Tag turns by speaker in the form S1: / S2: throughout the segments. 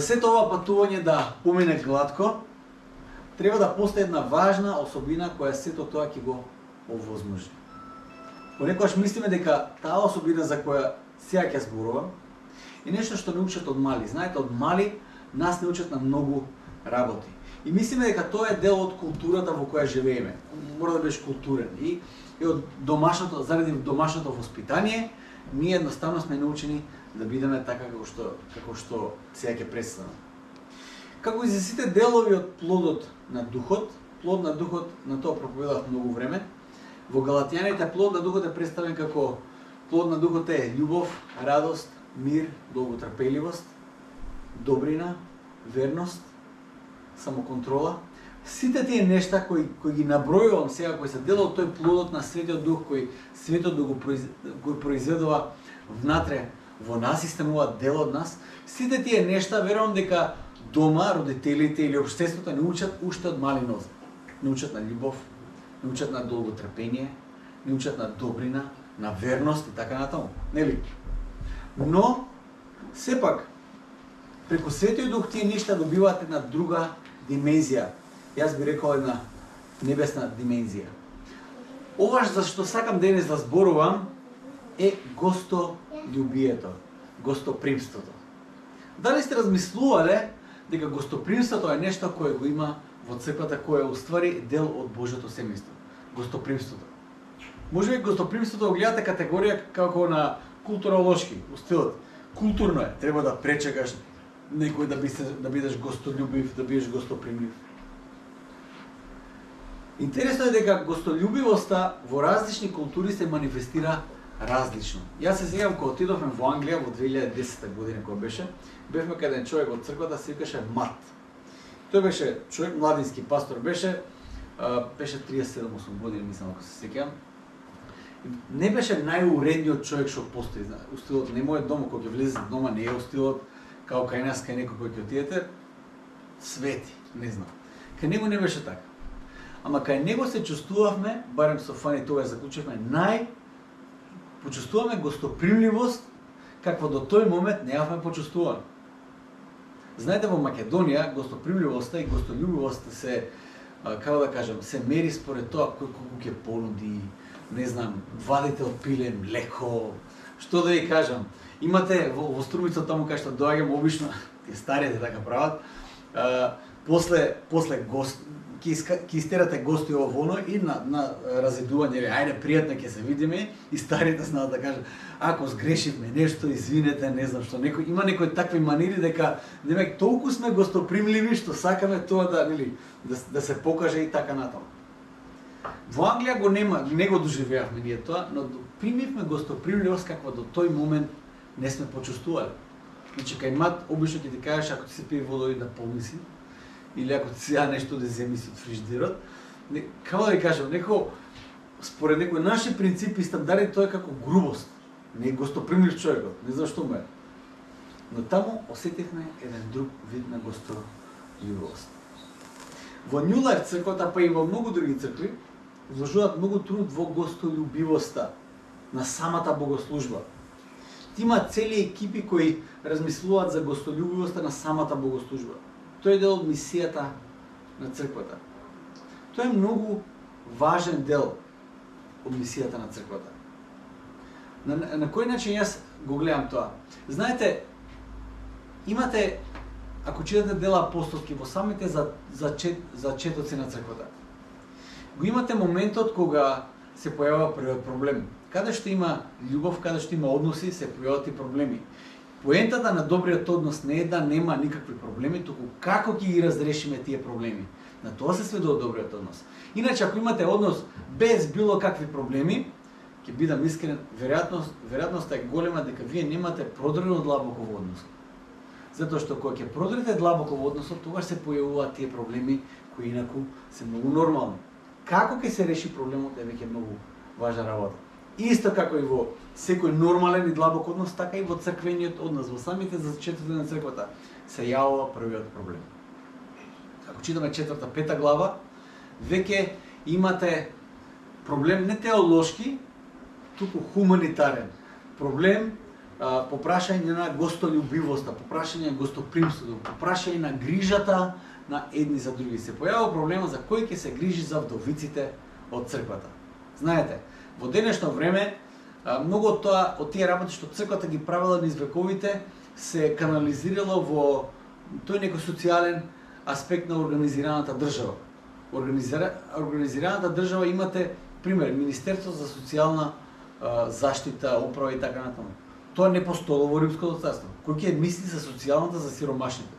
S1: сето ова патување да помине гладко, треба да постои една важна особина која сето тоа ќе го овозможи. Понекогаш мислиме дека таа особина за која сега ќе зборувам е нешто што не учат од мали. Знаете, од мали нас не учат на многу работи. И мислиме дека тоа е дел од културата во која живееме. Мора да бидеш културен. И од домашното, заради домашното воспитание, ние едноставно сме научени да бидеме така како што сега ќе представам. Како и за сите делови од плодот на духот, плод на духот, на тоа проповедав многу време, во Галатјаните плод на духот е представен како плод на духот е љубов, радост, мир, долготрпеливост, добрина, верност, самоконтрола. Сите тие нешта кои ги набројувам сега, кои се дел од тој плодот на Светиот Дух, кој Светот Дух го произведува внатре во нас и стануваат дел од нас, сите тие нешта верувам дека дома родителите или општеството не учат уште од мали нозе. Не учат на љубов, не учат на долготрпение, не учат на добрина, на верност и така натаму. Нели? Но сепак преку Светиот Дух тие нешта добиваат една друга димензија. Јас би рекол една небесна димензија. Ова за што сакам денес да зборувам е гостолюбието, гостопримството. Дали сте размислувале дека гостопримството е нешто кое го има во црквата, кое е уствари дел од Божјото семејство? Гостопримството. Може би гостопримството го гледате категорија како на културолошки, стилот. Културно е, треба да пречекаш некој да бидеш гостолюбив, да бидеш гостопримлив. Интересно е дека гостолюбивоста во различни култури се манифестира различно. Јас се сеќавам кога отидовме во Англија во 2010 година кога беше, бевме каде еден човек од црквата се викаше Мат. Тој беше човек, младински пастор беше 37-8 години, мислам, ако се сеќавам. Не беше најуредниот човек што постои, устилот не мојот дом, кога ќе влезете дома не е устилот као кај нас, кај некој кој ќе отидете, свети, не знам. Кај него не беше така. Ама кај него се чувствувавме, барем со Фани тоа заклучивме, почувствуваме гостопримливост каква до тој момент не јавме почувствувани. Знаете, во Македонија гостопримливоста и гостолюбивоста се, како да кажам, се мери според тоа кој колку ќе понуди, не знам, вадите од пиле млеко, што да ви кажам. Имате во Струмица таму кај што доаѓам обично, тие старите така прават, после гост ќе истерате гости ово и на разидување, ајде пријатно ќе се видиме и старите знаат да кажат, ако сгрешивме нешто, извинете, не знам што, има некои такви манири дека демек толку сме гостопримливи што сакаме тоа да се покаже и така натаму. Во Англија го нема, не го доживеавме ние тоа, но примивме гостопримливост каква до тој момент не сме почувствувале. Значи кај Мат обично ќе ти кажеш ако ти се пие вода и да помисли, или ако ти сега нешто да земи си од фриждерот, како да ви кажам, според некои наши принципи и стандарди тоа е како грубост. Не е гостопримлив човекот, не знам што му е. Но таму осетивме еден друг вид на гостолюбивост. Во New Life црквата, па и во многу други цркви, вложуваат многу труд во гостолюбивоста на самата богослужба. Има цели екипи кои размислуваат за гостолюбивоста на самата богослужба. Тој е дел од мисијата на црквата. Тоа е многу важен дел од мисијата на црквата. На кој начин јас го гледам тоа? Знаете, имате, ако читате дела апостолски во самите зачетоци на црквата, го имате моментот кога се појавува првиот проблем. Каде што има љубов, каде што има односи, се појавуваат и проблеми. Поентата на добриот однос не е да нема никакви проблеми, туку како ќе ги разрешиме тие проблеми. На тоа се сведува добриот однос. Иначе ако имате однос без било какви проблеми, ќе бидам искрен, веројатноста е голема дека вие немате продрено длабоко во однос. Затоа што кога ќе продрете длабоко во односот, тогаш се појавуваат тие проблеми кои инаку се многу нормални. Како ќе се реши проблемот е веќе многу важна работа. Исто како и во секој нормален и длабок однос, така и во црквениот однос, во самите зачетоци на црквата се јавува првиот проблем. Ако читаме 4-5 глава, веќе имате проблем не теолошки, туку хуманитарен. Проблем по прашање на гостолюбивоста, по прашање на гостопримството, по прашање на грижата на едни за други. Се појавува проблемот за кој ќе се грижи за вдовиците од црквата. Знаете, во денешно време многу од тие работи што црквата ги правила низ вековите се канализирало во тој некој социјален аспект на организираната држава. Организираната држава имате пример Министерство за социјална заштита, управа и така натаму. Тоа не постоело во Римското царство. Кој ќе мисли за социјалната за сиромашните?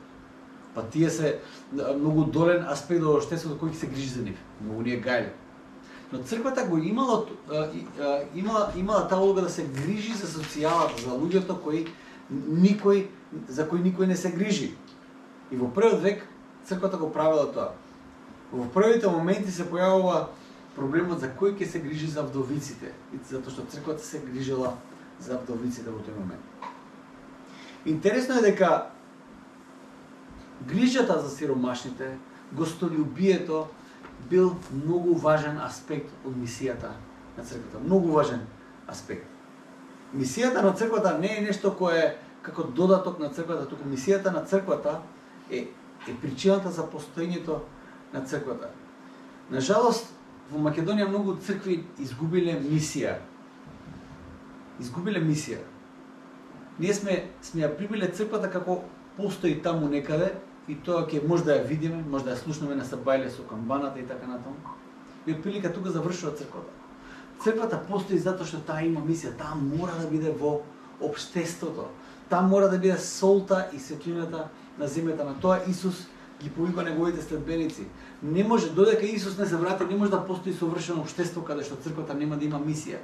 S1: Па тие се многу долен аспект од општеството кој ќе се грижи за нив. Многу ни е гајле. Но црквата го имала таа улога да се грижи за социјалата, за луѓето за кои никој не се грижи. И во првиот век црквата го правила тоа. Во првите моменти се појавува проблемот за кој ќе се грижи за вдовиците, затоа што црквата се грижела за вдовиците во тој момент. Интересно е дека грижата за сиромашните, гостолюбието бил многу важен аспект од мисијата на црквата. Многу важен аспект. Мисијата на црквата не е нешто кое е како додаток на црквата, туку мисијата на црквата е причината за постоењето на црквата. На жалост, во Македонија многу цркви изгубиле мисија. Ние сме ја примиле црквата како постои таму некаде и тоа ќе може да ја видиме, може да ја слушнеме на сабајле со камбаната и така натаму. И отприлика тука завршува црквата. Црквата постои затоа што таа има мисија, таа мора да биде во општеството. Таа мора да биде солта и светлината на земјата. На тоа Исус ги повика неговите следбеници. Не може, додека Исус не се врати, не може да постои совршено општество каде што црквата нема да има мисија.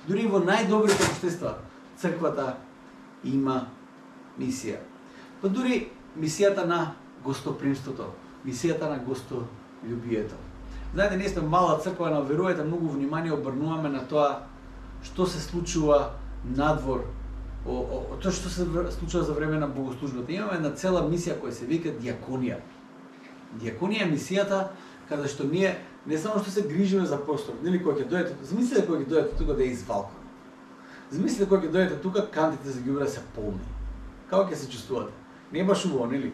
S1: Дури во најдобрите општества црквата има мисија. Па дури мисијата на гостопримството, мисијата на гостолюбието. Знаете, ние сме мала црква, но верувајте, многу внимание обрнуваме на тоа што се случува надвор, тоа што се случува за време на богослужбата. Имаме една цела мисија која се вика диаконија. Диаконија е мисијата каде што ние не само што се грижиме за простор, нели кога ќе дојдете, замислете кога ќе дојдете тука да е извалкано. Замислете кога ќе дојдете тука, кантите за ѓубре се полни. Како ќе се чувствувате? Не е баш убаво, нели?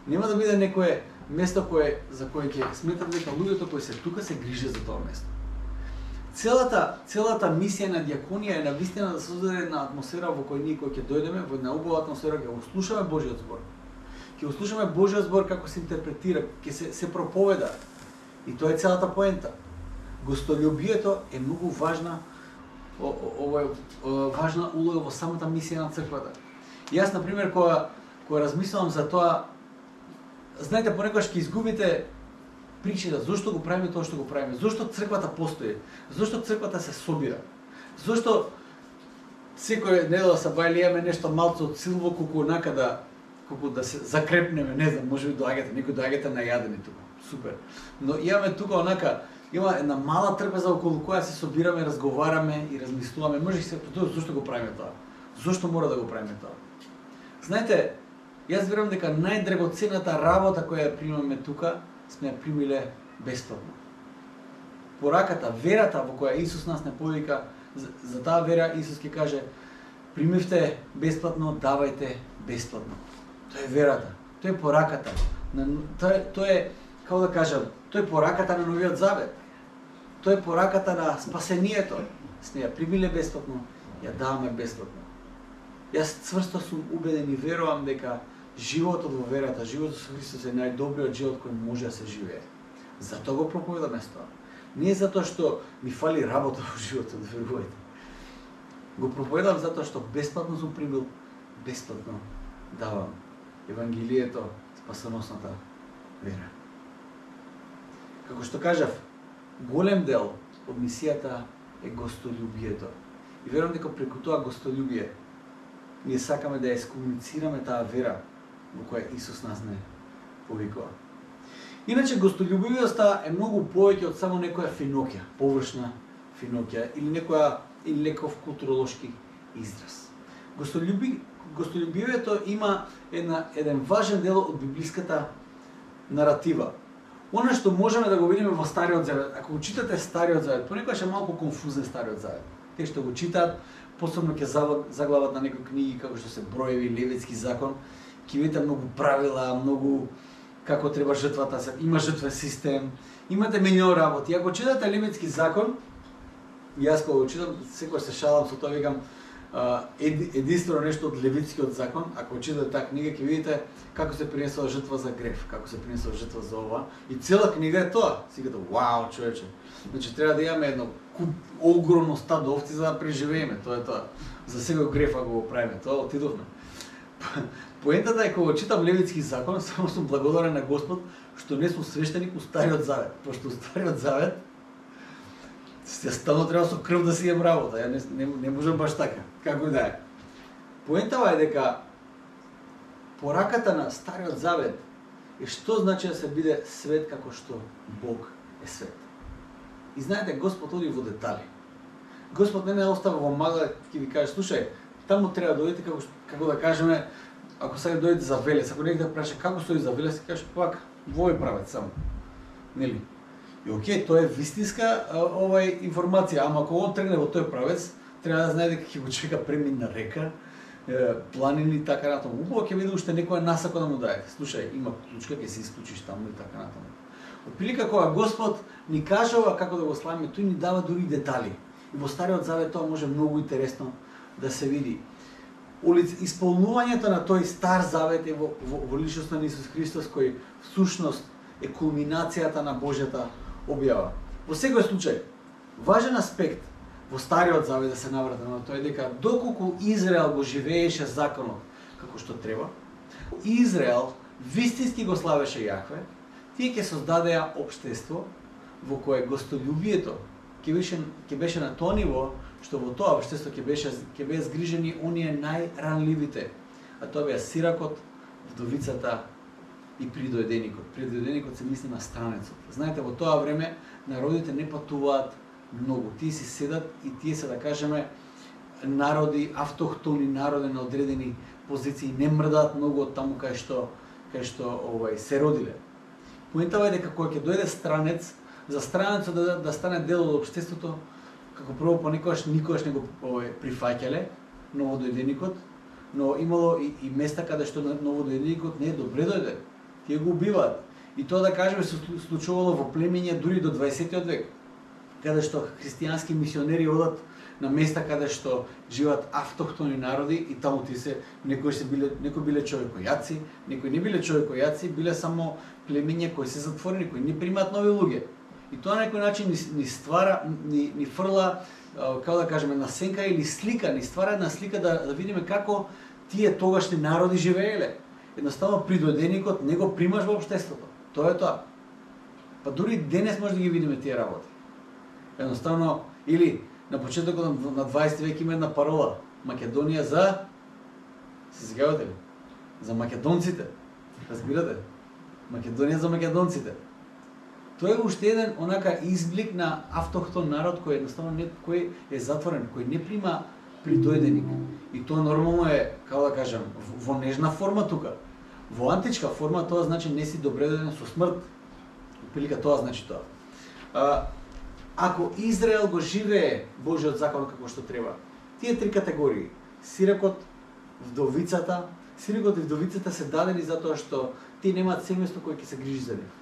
S1: Нема да биде некое место за кое ќе сметат дека луѓето кои се тука се грижат за тоа место. Целата мисија на диаконија е навистина да создаде една атмосфера во која ние кога ќе дојдеме во една убава атмосфера ќе го слушаме Божиот збор. Ќе го слушаме Божиот збор како се интерпретира, ќе се проповеда. И тоа е целата поента. Гостолюбието е многу важна важна улога во самата мисија на црквата. Јас на пример кога размислувам за тоа, знаете, понекогаш ќе изгубите причина зошто го правиме тоа што го правиме, зошто црквата постои, зошто црквата се собира, зошто секој недела сабајле имаме нешто малку од силво колку да се закрепнеме, не знам, можеби некој доаѓате најадени тука. Супер. Но имаме тука има една мала трпеза околу која се собираме, разговараме и размислуваме. Можех се потоа зошто го правиме тоа? Зошто мора да го правиме тоа? Знаете, јас верувам дека најдрагоценната работа која ја примаме тука сме ја примиле бесплатно. Пораката, верата во која Исус нас не повика, за таа вера Исус ќе каже: примивте бесплатно, давајте бесплатно. Тоа е верата, тоа е пораката. Тоа е, како да кажам, тоа е пораката на Новиот Завет. Тоа е пораката на спасението. Сме ја примиле бесплатно, ја даваме бесплатно. Јас цврсто сум убеден и верувам дека животот во верата, животот со Христос е најдобриот живот кој може да се живее. Затоа го проповедаме тоа. Не затоа што ми фали работа во животот, верувајте. Го проповедам затоа што бесплатно сум примил, бесплатно давам Евангелието, спасоносната вера. Како што кажав, голем дел од мисијата е гостолюбието. И верувам дека преку тоа гостолюбие ние сакаме да ја искомуницираме таа вера во која Исус нас не повикува. Иначе гостолюбивоста е многу повеќе од само некоја финоќа, површна финоќа или некој културолошки израз. Гостолюбието има еден важен дел од библиската наратива. Она што можеме да го видиме во Стариот Завет, ако го читате Стариот Завет, понекогаш е малку конфузен Стариот Завет. те што го читаат, посебно ќе заглават на некои книги како што се Броеви, Левитски закон, ќе видите многу правила, многу како треба жртвата се, има жртвен систем, имате милион работи. Ако читате Левитски закон, јас кога го читам, секој се шалам со тоа, викам, единствено нешто од Левитскиот закон, ако читате таа книга, ќе видите како се принесува жртва за грев, како се принесува жртва за ова. И цела книга е тоа. Сикате, вау, човече. Значи треба да имаме едно огромно стадо овци за да преживееме. Тоа е тоа. За секој грев ако го правиме, тоа отидовме. Поентата е кога читам Левитски закон, само сум благодарен на Господ што не сум свештеник у Стариот завет, пошто у Стариот завет стално треба со крв да си ем работа. Ја не можам баш така. Како и да е. Поентава е дека пораката на Стариот завет е што значи да се биде свет како што Бог е свет. И знаете, Господ оди во детали. Господ не остава во магла, ќе ви каже, слушај, таму треба да дојдете како да кажеме, ако сега дојдете за Велес, ако некој да праша како стои за Велес, ќе каже пак во овој правец само. Нели? И окей, тоа е вистинска информација, ама ако он тргне во тој правец, треба да знае дека ќе го чека преминна река, планини и така натаму. Убаво ќе види уште некоја насака да му даде. Слушај, има клучка, ќе се исклучиш таму и така натаму. Отприлика кога Господ ни кажува како да го славиме, тој ни дава дури детали. И во Стариот завет тоа може многу интересно да се види. Исполнувањето на тој Стар завет е во личноста на Исус Христос, кој всушност е кулминацијата на Божјата објава. Во секој случај, важен аспект во Стариот завет да се навратам на тоа е дека доколку Израел го живееше законот како што треба, Израел вистински го славеше Јахве, тие ќе создадеа општество во кое гостолюбието ќе беше на тоа ниво што во тоа општество ќе беа згрижени оние најранливите, а тоа беа сиракот, вдовицата и придоеденикот. Придоеденикот се мисли на странецот. Знаете, во тоа време народите не патуваат многу. Тие си седат и тие се, да кажеме, народи, автохтони народи на одредени позиции, не мрдаат многу од таму кај што се родиле. Поентава е дека кога ќе дојде странец, за странецот да стане дел од општеството, како прво никогаш не го прифаќале новодојденикот, но имало и места каде што новодојденикот не е добре дојде. Тие го убиваат. И тоа, да кажеме, се случувало во племиња дури до 20 век, каде што христијански мисионери одат на места каде што живеат автохтони народи и таму некои биле човекојаци, некои не биле човекојаци, биле само племиња кои се затворени, кои не примаат нови луѓе. И тоа на некој начин ни ствара, ни фрла, како да кажеме, на сенка или слика, ни ствара една слика да видиме како тие тогашни народи живееле. Едноставно придојденикот не го примаш во општеството. Тоа е тоа. Па дури денес може да ги видиме тие работи. Едноставно, или на почетокот на 20 век има една парола, Македонија за... Се сеќавате ли? За македонците. Разбирате? Македонија за македонците. Тоа е уште еден онака изблик на автохтон народ кој едноставно кој е затворен, кој не прима придојденик. И тоа нормално е, како да кажам, во нежна форма тука. Во античка форма тоа значи не си добре дојден со смрт. Прилика тоа значи тоа. Ако Израел го живее Божиот закон како што треба, тие три категории, сиракот, вдовицата, сиракот и вдовицата се дадени затоа што тие немаат семејство кој ќе се грижи за нив.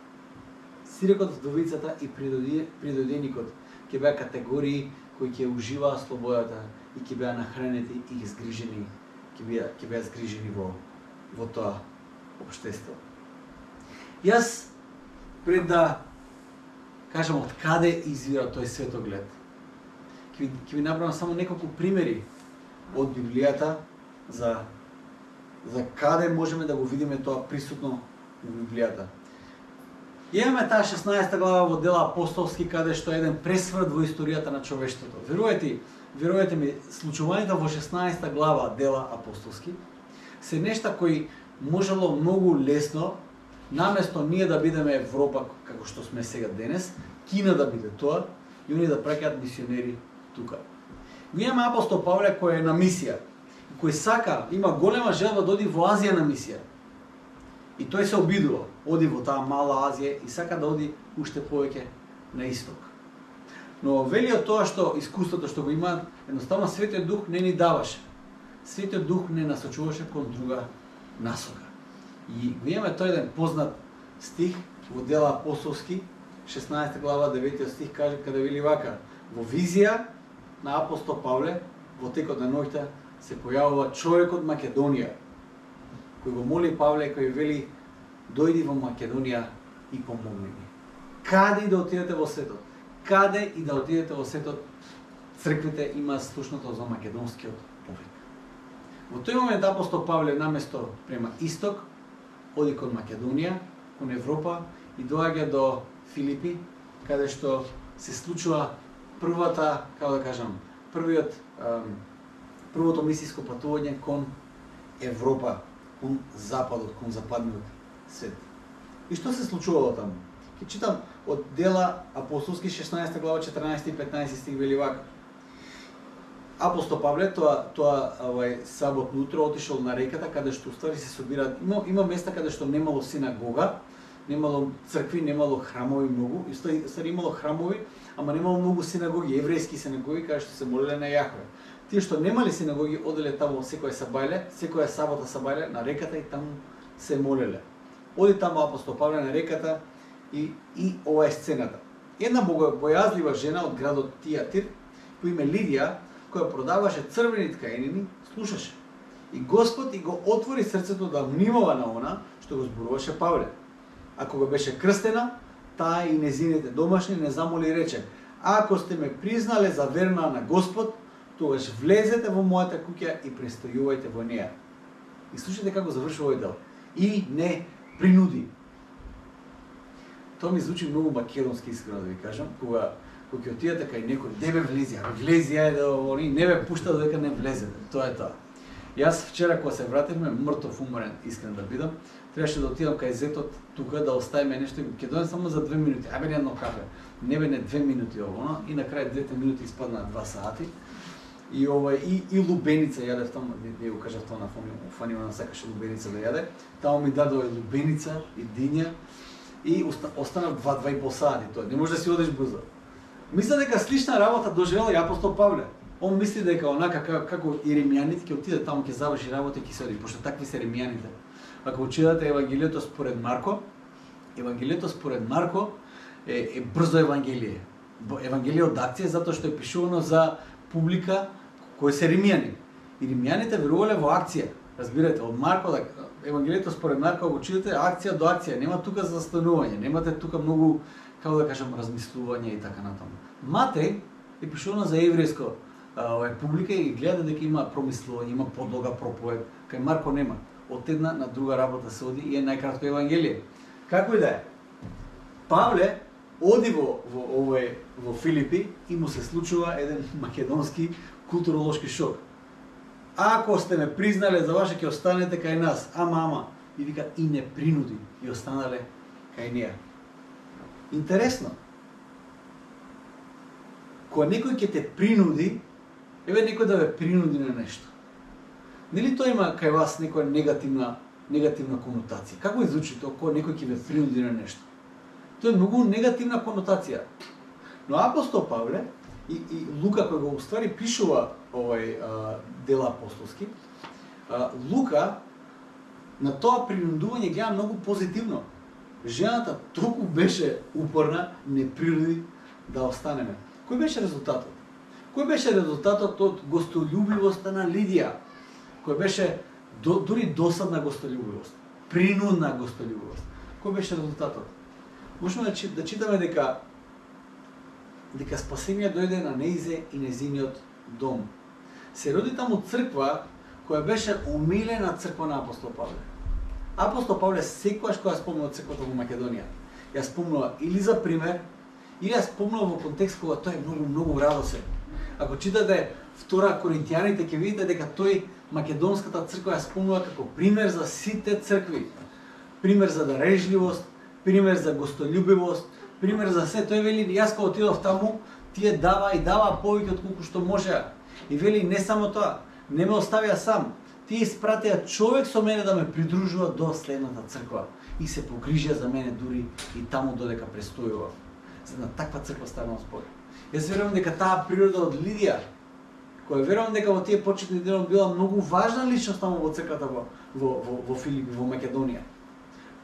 S1: Сиракот, вдовицата и придојденикот ќе беа категории кои ќе уживаа слободата и ќе беа нахранети и згрижени, ќе беа згрижени во тоа општество. Јас пред да кажам од каде извира тој светоглед, ќе ви набрам само неколку примери од Библијата за каде можеме да го видиме тоа присутно во Библијата. Имаме таа 16 глава во Дела апостолски, каде што е еден пресврт во историјата на човештвото. Верувајте ми, случувањата во 16 глава Дела апостолски се нешта кои можело многу лесно, наместо ние да бидеме Европа како што сме сега денес, Кина да биде тоа и они да праќаат мисионери тука. Имаме апостол Павле кој е на мисија, кој сака, има голема желба да оди во Азија на мисија. И тој се обидува, оди во таа мала Азија и сака да оди уште повеќе на исток. Но вели од тоа што искуството што го има, едноставно Светиот Дух не ни даваше. Светиот Дух не насочуваше кон друга насока. И го имаме тој еден познат стих во Дела апостолски, 16 глава, 9 стих, каже, каде вели вака: во визија на апостол Павле, во текот на ноќта, се појавува човек од Македонија, кој го моли Павле, кој вели: дојди во Македонија и помогни ми. Каде и да отидете во светот, каде и да отидете во светот, црквите има слушното за македонскиот повик. Во тој момент апостол Павле наместо према исток, оди кон Македонија, кон Европа и доаѓа до Филипи, каде што се случува првата, како да кажам, првото мисиско патување кон Европа, кон западот, кон западниот свет. И што се случувало таму? Ќе читам од Дела апостолски 16 глава 14 и 15 стих, вели вака: апостол Павле саботно утро отишол на реката, каде што уствари се собираат. Има места каде што немало синагога, немало цркви, немало храмови многу, и стари имало храмови, ама немало многу синагоги, еврејски синагоги каде што се молеле на Јахве. Тие што немале синагоги оделе таму секоја сабота сабајле на реката и таму се молеле. Оди таму апостол Павле на реката и ова е сцената. Една богобојазлива жена од градот Тиатир, по име Лидија, која продаваше црвени ткаенини, слушаше. И Господ и го отвори срцето да внимава на она што го зборуваше Павле. А кога беше крстена, таа и незините домашни не замоли и рече: ако сте ме признале за верна на Господ, тогаш влезете во мојата куќа и престојувајте во неја. И слушайте како завршува овој дел. И не принуди. Тоа ми звучи многу македонски, искрено да ви кажам, кога ќе отидете кај некој: не бе влези, ајде, они не бе пушта додека не влезете. Тоа е тоа. Јас вчера кога се вративме, мртов уморен, искрен да бидам, требаше да отидам кај зетот тука да оставиме нешто, ќе дојдам само за 2 минути. Абе, едно кафе. Не бе не 2 минути ово, и на крај 2 минути испадна 2 сати. И лубеница јадев таму, не го кажав тоа на фанима, сакаше лубеница да јаде. Таму ми дадоа и лубеница и диња и останав 2-2,5 сати. Тоа не може да си одиш брзо. Мисля дека слична работа доживел и апостол Павле. Он мисли дека онака како и римјаните ќе отиде таму, ќе заврши работа и ќе се оди, пошто такви се римјаните. Ако читате Евангелието според Марко, Евангелието според Марко е брзо евангелие. Евангелие од акција, затоа што е пишувано за публика кои се римјани. И римјаните верувале во акција. Разбирате, од Марко, Евангелието според Марко го читате акција до акција, нема тука застанување, немате тука многу, како да кажам, размислување и така натаму. Матеј е пишувано за еврејско публика и гледа дека има промислување, има подлога проповед. Кај Марко нема. Од една на друга работа се оди и е најкратко евангелие. Како и да е, Павле оди во Филипи и му се случува еден македонски културолошки шок. Ако сте ме признале за ваше, ќе останете кај нас. Ама. И вика: и не принуди. И останале кај неа. Интересно. Кога некој ќе те принуди, еве некој да ве принуди на нешто. Нели тоа има кај вас некоја негативна конотација? Како звучи тоа кога некој ќе ве принуди на нешто? Тоа е многу негативна конотација. Но апостол Павле и Лука, кој го уствари пишува Дела апостолски, Лука на тоа принудување гледа многу позитивно. Жената толку беше упорна, не принуди да останеме. Кој беше резултатот? Кој беше резултатот од гостолюбивоста на Лидија? Кој беше дури досадна гостолюбивост, принудна гостолюбивост? Кој беше резултатот? Можеме да читаме дека спасение дојде на неизе и незиниот дом. Се роди таму црква која беше умилена црква на апостол Павле. Апостол Павле секогаш кога спомнува црквата во Македонија, ја спомнува или за пример, или ја спомнува во контекст кога тој е многу радосен. Ако читате 2 Коринтијаните, ќе видите дека тој македонската црква ја спомнува како пример за сите цркви. Пример за дарежливост, пример за гостолюбивост, пример за се. Тој вели: јас кога отидов таму, тие дава повеќе од колку што можеа. И вели: не само тоа, не ме оставија сам. Тие испратија човек со мене да ме придружува до следната црква и се погрижија за мене дури и таму додека престојував. За на таква црква станува збор. Јас верувам дека таа природа од Лидија, која верувам дека во тие почетни денови била многу важна личност таму во црквата во Филипи, во Македонија.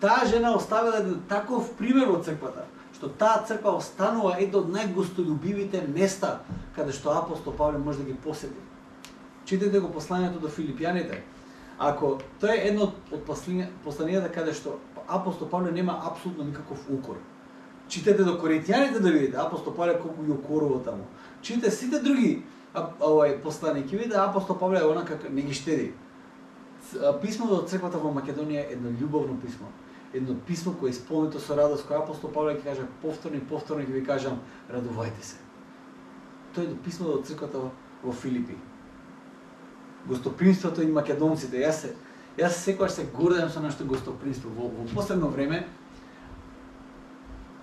S1: Таа жена оставила еден таков пример во црквата, што таа црква останува една од најгостолюбивите места каде што апостол Павле може да ги посети. Читате го посланието до Филипјаните. Ако тоа е едно од посланијата каде што апостол Павле нема апсолутно никаков укор. Читате до Коринтијаните да видите апостол Павле колку ги укорува таму. Читате сите други послани, ќе видите апостол Павле онака не ги штеди. Писмото од црквата во Македонија е едно љубовно писмо. Едно писмо кое е исполнето со радост, кое апостол Павле ќе каже повторно ќе ви кажам, радувајте се. Тоа е писмото од црквата во Филипи. Гостопримството и македонците. Јас секогаш се гордеам со нашето гостопримство. Во последно време,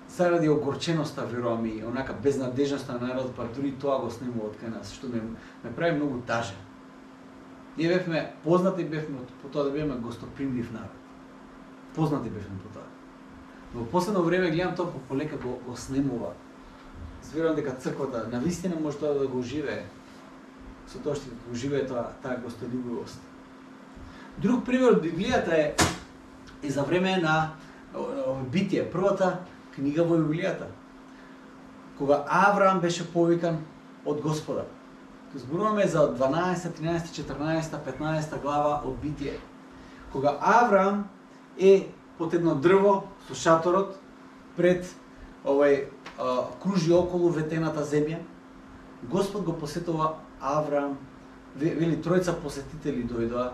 S1: заради огорченоста, верувам, и онака безнадежноста на народот, па дури тоа го снимува од кај нас, што ме прави многу тажен. Ние бевме познати по тоа да бевме гостопримлив народ. Познати бевме по тоа. Во последно време гледам тоа полека го снимува. Верувам дека црквата навистина може тоа да го оживее. Со тоа што го живее таа гостолюбивост. Друг пример од Библијата е за време на Битие, првата книга во Библијата. Кога Авраам беше повикан од Господа. Зборуваме за 12, 13, 14, 15 глава од Битие. Кога Авраам е под едно дрво со шаторот пред кружи околу ветената земја, Господ го посетува Авраам, вели тројца посетители дојдоа,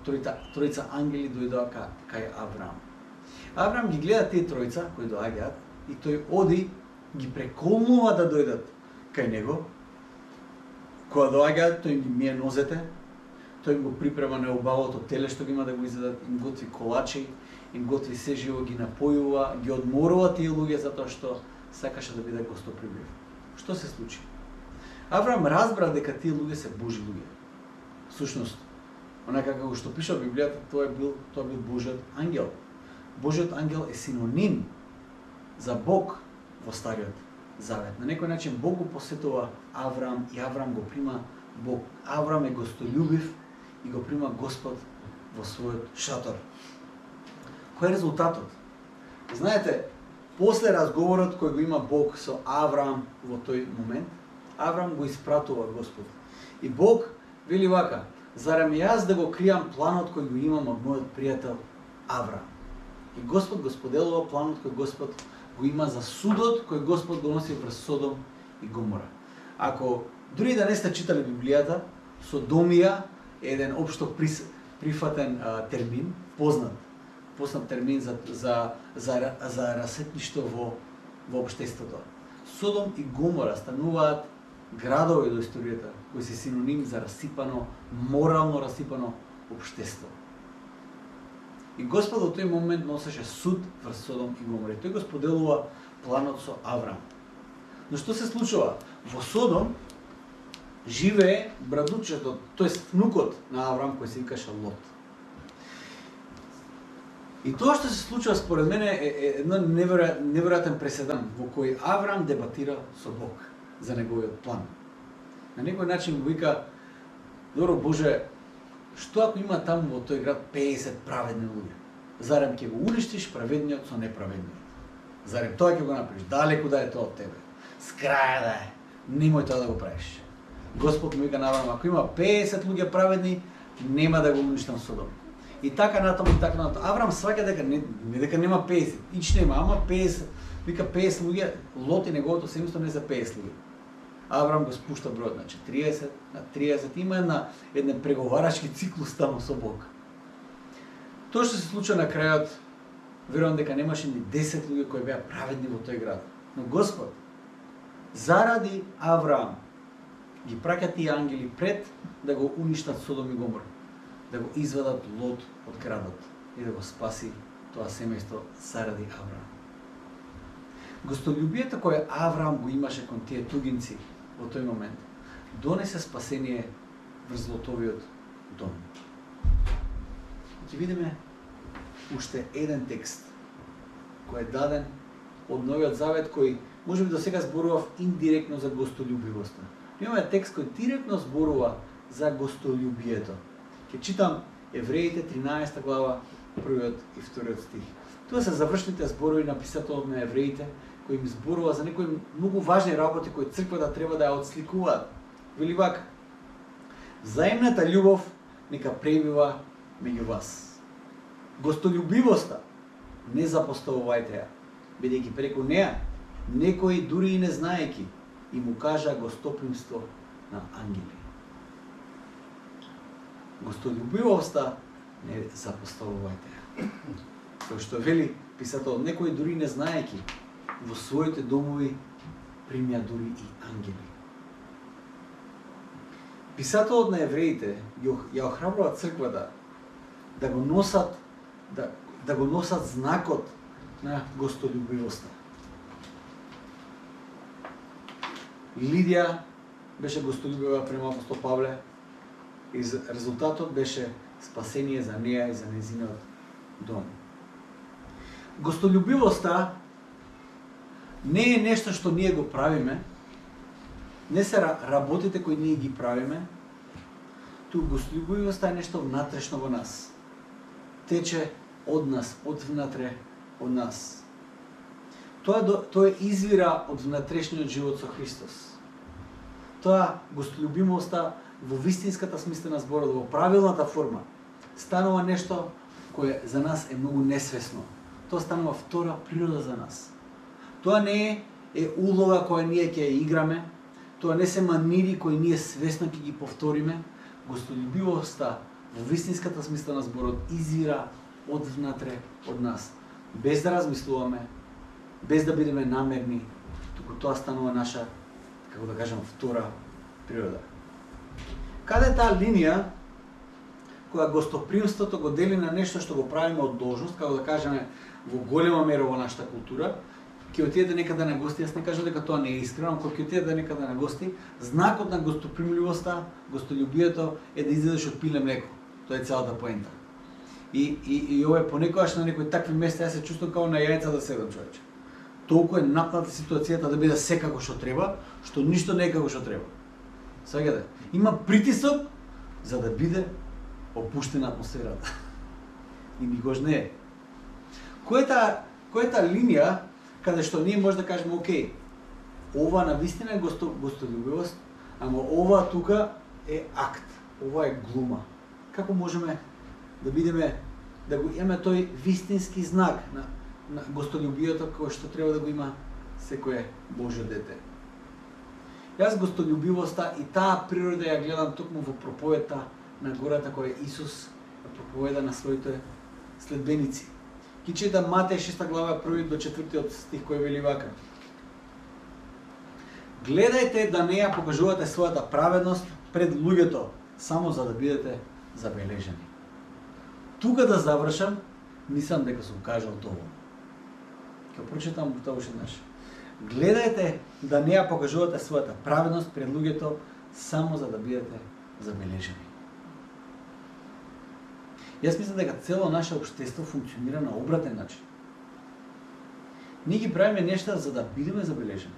S1: тројца ангели дојдоа кај Авраам. Авраам ги гледа тие тројца кои доаѓаат и тој оди ги преколнува да дојдат кај него. Кога доаѓаат, тој им мие нозете, тој им го припрема неубавото теле што ги има да го изедат, им готви колачи, им готви се живо, ги напојува, ги одморува тие луѓе затоа што сакаше да биде гостопримлив. Што се случи? Авраам разбра дека тие луѓе се Божи луѓе. Всушност, онака како што пише во Библијата, тоа бил Божиот ангел. Божиот ангел е синоним за Бог во Стариот Завет. На некој начин Бог го посетува Авраам и Авраам го прима Бог. Авраам е гостолюбив и го прима Господ во својот шатор. Кој е резултатот? Знаете, после разговорот кој го има Бог со Авраам во тој момент, Авраам го испратува Господ. И Бог вели вака: зарем јас да го кријам планот кој го имам од мојот пријател Авраам. И Господ го споделува планот кој Господ го има за судот кој Господ го носи врз Содом и Гомора. Ако дури да не сте читали Библијата, Содомија е еден општо прифатен термин, познат термин за расетништво во општеството. Содом и Гомора стануваат градови до историјата кои се синоним за расипано, морално расипано општество. И Господ во тој момент носеше суд врз Содом и Гомора. Тој го споделува планот со Авраам. Но што се случува? Во Содом живее братучето, тоест внукот на Авраам кој се викаше Лот. И тоа што се случува според мене е едно неверојатен преседан во кој Авраам дебатира со Бог за неговиот план. На некој начин го вика: добро Боже, што ако има таму во тој град 50 праведни луѓе? Зарем ќе го уништиш праведниот со неправедниот? Зарем тоа ќе го направиш? Далеку да е тоа од тебе. Скраја да е. Немој тоа да го правиш. Господ му вика на Авраам: ако има 50 луѓе праведни, нема да го уништам Содом. И така натаму, и така натаму. Авраам сваќа дека не дека нема 50, ич нема, ама 50, вика 50 луѓе, Лот и неговото семејство не за 50 луѓе. Авраам го спушта бројот на 40, на 30, има еден преговарачки циклус таму со Бог. Тоа што се случува на крајот, верувам дека немаше ни 10 луѓе кои беа праведни во тој град. Но Господ, заради Авраам, ги праќа тие ангели пред да го уништат Содом и Гомор, да го извадат Лот од градот и да го спаси тоа семејство заради Авраам. Гостолюбието кое Авраам го имаше кон тие тугинци во тој момент донесе спасение врз Лотовиот дом. Ќе видиме уште еден текст кој е даден од Новиот Завет кој можеби до сега зборував индиректно за гостолюбивоста. Имаме текст кој директно зборува за гостолюбието. Ќе читам Евреите 13 глава, 1 и 2 стих. Тоа се завршните зборови на писателот на Евреите, кој им зборува за некои многу важни работи кои црквата треба да ја отсликуваат. Вели вака: Взаимната љубов нека пребива меѓу вас. Гостолюбивоста не запоставувајте ја, бидејќи преку неа некој дури и не знаеки и му кажа гостопримство на ангели. Гостолюбивоста не запоставувајте ја. Кој што вели писател, некој дури не знаеки во своите домови примја дури и ангели. Писателот на Евреите ја охрабрува црквата да го носат да го носат знакот на гостолюбивоста. Лидија беше гостолюбива према апостол Павле и резултатот беше спасение за неа и за нејзиниот дом. Гостолюбивоста не е нешто што ние го правиме, не се работите кои ние ги правиме, ту гостолюбивоста е нешто внатрешно во нас. Тече од нас, од внатре од нас. Тоа извира од внатрешниот живот со Христос. Тоа гостолюбивоста во вистинската смисла на зборот, во правилната форма, станува нешто кое за нас е многу несвесно. Тоа станува втора природа за нас. Тоа не е улога која ние ќе ја играме, тоа не се манири кои ние свесно ќе ги повториме. Гостолюбивоста во вистинската смисла на зборот извира од внатре од нас, без да размислуваме, без да бидеме намерни, туку тоа станува наша, како да кажам, втора природа. Каде е таа линија која гостопримството го дели на нешто што го правиме од должност, како да кажеме во голема мера во нашата култура, ќе отидете некаде на гости, јас не кажам дека тоа не е искрено, кога ќе отидете некаде на гости, знакот на гостопримливоста, гостолюбието е да изедеш од пиле млеко. Тоа е целата поента. И ова е понекогаш на некои такви места, јас се чувствувам како на јајца да седам, човече. Толку е напната ситуацијата да биде се како што треба, што ништо не е како што треба. Сваѓате? Има притисок за да биде опуштена атмосферата. И никош не е. Кој е таа линија каде што ние може да кажеме, окей, ова навистина е гостолюбивост, ама ова тука е акт, ова е глума. Како можеме да бидеме, да го имаме тој вистински знак на гостолюбието кој што треба да го има секое Божјо дете? Јас гостолюбивоста и таа природа ја гледам токму во проповедта на гората која Исус ја проповеда на своите следбеници. Ки читам Матеј 6 глава 1 до 4 стих кој вели вака: Гледајте да не ја покажувате својата праведност пред луѓето, само за да бидете забележани. Тука да завршам, мислам дека сум кажал доволно. Ќе прочитам тоа уште еднаш. Гледајте да не ја покажувате својата праведност пред луѓето, само за да бидете забележани. Јас мислам дека цело наше општество функционира на обратен начин. Ние ги правиме нешта за да бидеме забележани.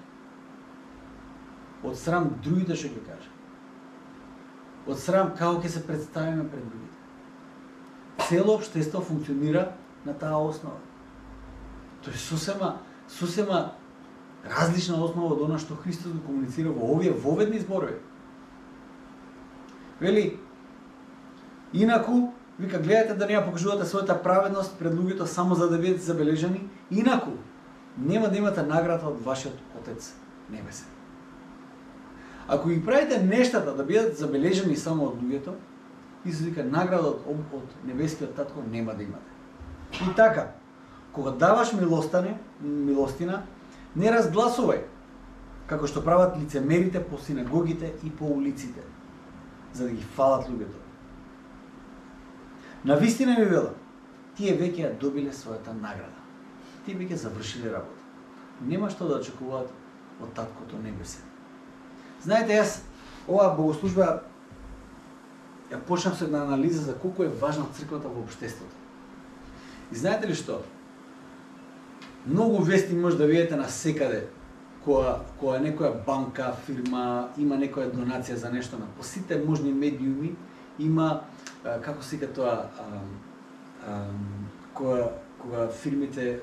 S1: Од срам другите што ќе кажа. Од срам како ќе се представиме пред другите. Цело општество функционира на таа основа. Тоа е сосема различна основа од она што Христос го комуницира во овие воведни зборови. Вели, инаку, вика, гледајте да не ја покажувате својата праведност пред луѓето само за да бидете забележани, инаку нема да имате награда од вашиот Отец небесен. Ако ги правите нештата да бидат забележани само од луѓето, Исус вика, награда од небескиот татко нема да имате. И така, кога даваш милостина, не разгласувај, како што прават лицемерите по синагогите и по улиците, за да ги фалат луѓето. Навистина ми велам, тие веќе ја добиле својата награда. Тие веќе завршиле работа. Нема што да очекуваат од Таткото небесен. Знаете, јас оваа богослужба ја почнав со една анализа за колку е важна црквата во општеството. И знаете ли што? Многу вести може да видите на секаде, која некоја банка, фирма има некоја донација за нешто, на по сите можни медиуми има, како се вика тоа, кога фирмите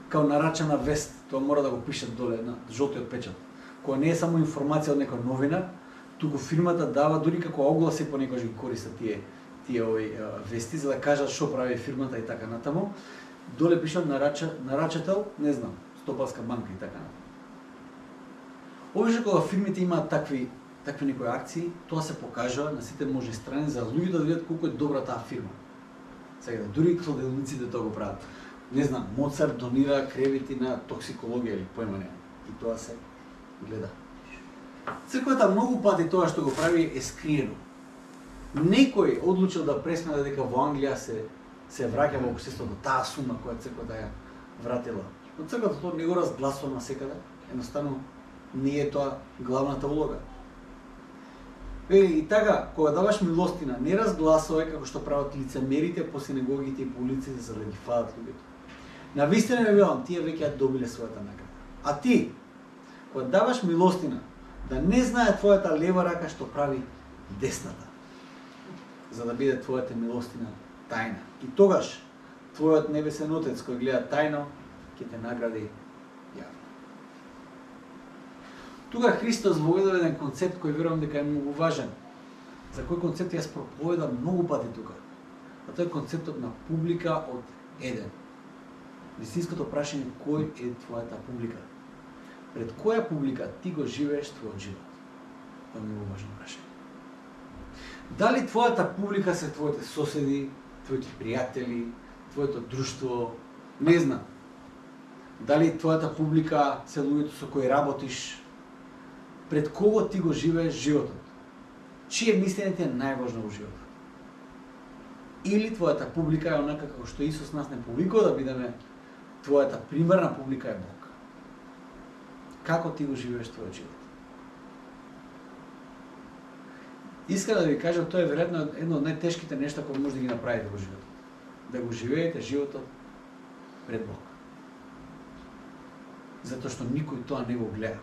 S1: као нарачана вест, тоа мора да го пишат доле на жолтиот печат. Која не е само информација од некој новина, туку фирмата дава дури како огласи понекогаш ги користат тие вести за да кажат што прави фирмата и така натаму. Доле пишат нарачател, не знам, Стопанска банка и така натаму. Обично кога фирмите имаат такви некои акции, тоа се покажува на сите можни страни за луѓето да видат колку е добра таа фирма. Сега дури кладилниците тоа го прават. Не знам, Моцарт донира кревети на токсикологија или појма нема. И тоа се гледа. Црквата многу пати тоа што го прави е скриено. Некој одлучил да пресмета дека во Англија се враќа во општеството таа сума која црквата ја вратила. Но црквата тоа не го разгласува на секаде, едноставно не е тоа главната улога. И така, кога даваш милостина, не разгласувај како што прават лицемерите по синагогите и по улиците за да ги фадат луѓето. Навистина ве велам, тие веќе ја добиле својата награда. А ти, кога даваш милостина, да не знае твојата лева рака што прави десната, за да биде твојата милостина тајна. И тогаш твојот небесен Отец кој гледа тајно ќе те награди јавно. Тука Христос воведе еден концепт кој верувам дека е многу важен. За кој концепт јас проповедам многу пати тука. А тоа е концептот на публика од еден. Вистинското прашање е кој е твојата публика? Пред која публика ти го живееш твојот живот? Тоа е многу важно прашање. Дали твојата публика се твоите соседи, твоите пријатели, твоето друштво, не знам. Дали твојата публика се луѓето со кои работиш? Пред кого ти го живееш животот? Чие мислење ти е најважно во животот? Или твојата публика е онака како што Исус нас не повикува да бидеме, твојата примерна публика е Бог. Како ти го живееш твојот живот? Искам да ви кажам, тоа е веројатно едно од најтешките нешта кои може да ги направите во животот. Да го живеете животот пред Бог. Затоа што никој тоа не го гледа.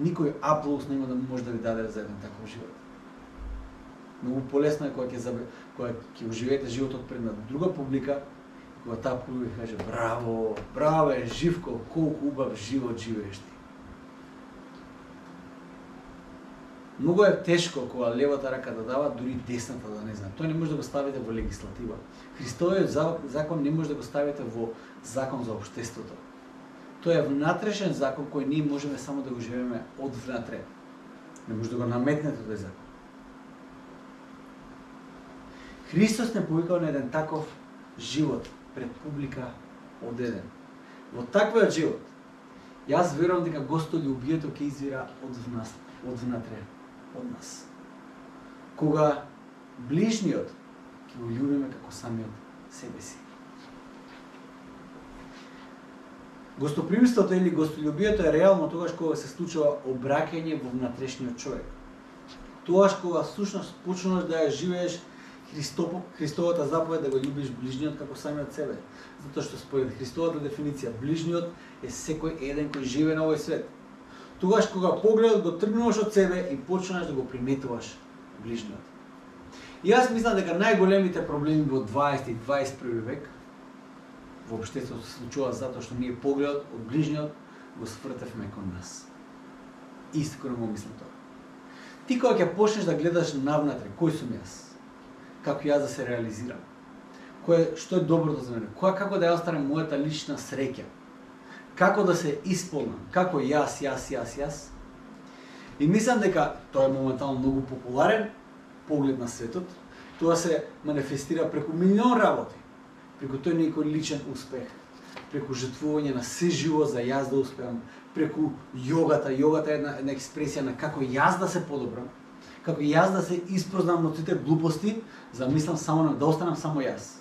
S1: Никој аплаус нема да може да ви даде за еден таков живот. Многу полесно е кога ќе го живеете животот пред на друга публика, кога таа публика каже браво, браве, Живко, колку убав живот живееш ти. Многу е тешко кога левата рака да дава, дури десната да не знае. Тоа не може да го ставите во легислатива. Христовиот закон не може да го ставите во закон за општеството. Тоа е внатрешен закон кој ние можеме само да го живееме од внатре. Не може да го наметнете тој закон. Христос не повикал на еден таков живот пред публика од еден. Во таквиот живот, јас верувам дека гостолюбието ќе извира од внатре, од нас. Кога ближниот ќе го љубиме како самиот себе си. Гостопримството или гостолюбието е реално тогаш кога се случува обраќање во внатрешниот човек. Тогаш кога всушност почнуваш да ја живееш Христовата заповед да го љубиш ближниот како самиот себе. Затоа што според Христовата дефиниција ближниот е секој еден кој живее на овој свет. Тогаш кога погледот го тргнуваш од себе и почнаш да го приметуваш ближниот. И јас мислам дека најголемите проблеми во 20 и 21 век во општеството се случува затоа што ние погледот од ближниот го свртевме кон нас. Искрено го мислам тоа. Ти кога ќе почнеш да гледаш навнатре, кој сум јас? Како јас да се реализирам? Што е доброто за мене? Како да ја останем мојата лична среќа? Како да се исполнам? Како јас? И мислам дека тоа е моментално многу популарен поглед на светот. Тоа се манифестира преку милион работи. Преку тој некој личен успех, преку жртвување на се живо за јас да успеам, преку јогата. Јогата е една експресија на како јас да се подобрам, како јас да се испрознам од сите глупости, за да мислам само да останам само јас.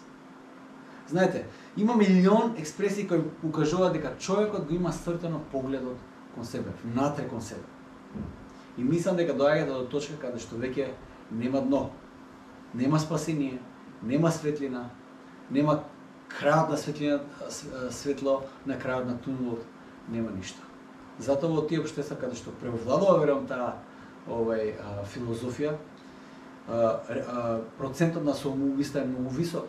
S1: Знаете, има милион експресии кои укажуваат дека човекот го има сртено погледот кон себе, внатре кон себе. И мислам дека доаѓа до точка каде што веќе нема дно, нема спасение, нема светлина, нема крајот на светло, на крајот на тунелот нема ништо. Затоа во тие обштества каде што превладува верувам таа филозофија, процентот на самоубиства е многу висок.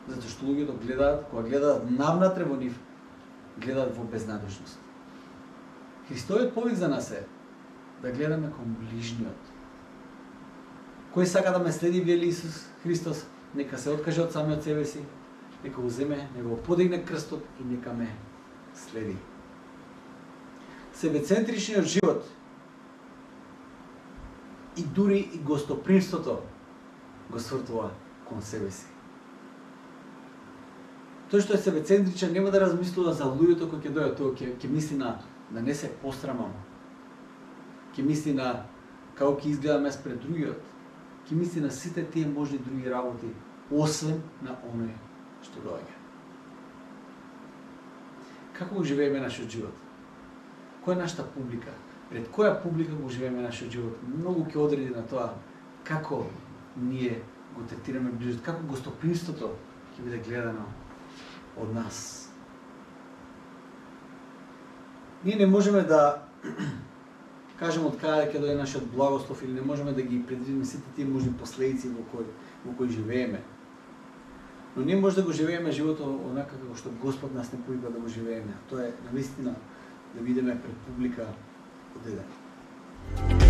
S1: Затоа што луѓето гледаат, кога гледаат навнатре во нив, гледаат во безнадежност. Христовиот повик за нас е да гледаме кон ближниот. Кој сака да ме следи, вели Исус Христос, нека се откаже од самиот себе си, нека го земе, нека го подигне крстот и нека ме следи. Себецентричниот живот и дури и гостопримството го свртува кон себе си. Тој што е себецентричен нема да размислува за луѓето кои ќе дојдат, тоа ќе мисли на да не се посрамам. Ќе мисли на како ќе изгледам јас пред другиот. Ќе мисли на сите тие можни други работи, освен на оној што доаѓа. Како го живееме нашиот живот? Која е нашата публика? Пред која публика го живееме нашиот живот? Многу ќе одреди на тоа како ние го третираме ближот, како гостопримството ќе биде гледано од нас. Ние не можеме да кажеме од каде ќе дојде нашиот благослов или не можеме да ги предвидиме сите тие можни последици во кои живееме. Но ние може да го живееме животот онака како што Господ нас не повика да го живееме. Тоа е навистина да бидеме пред публика одедени.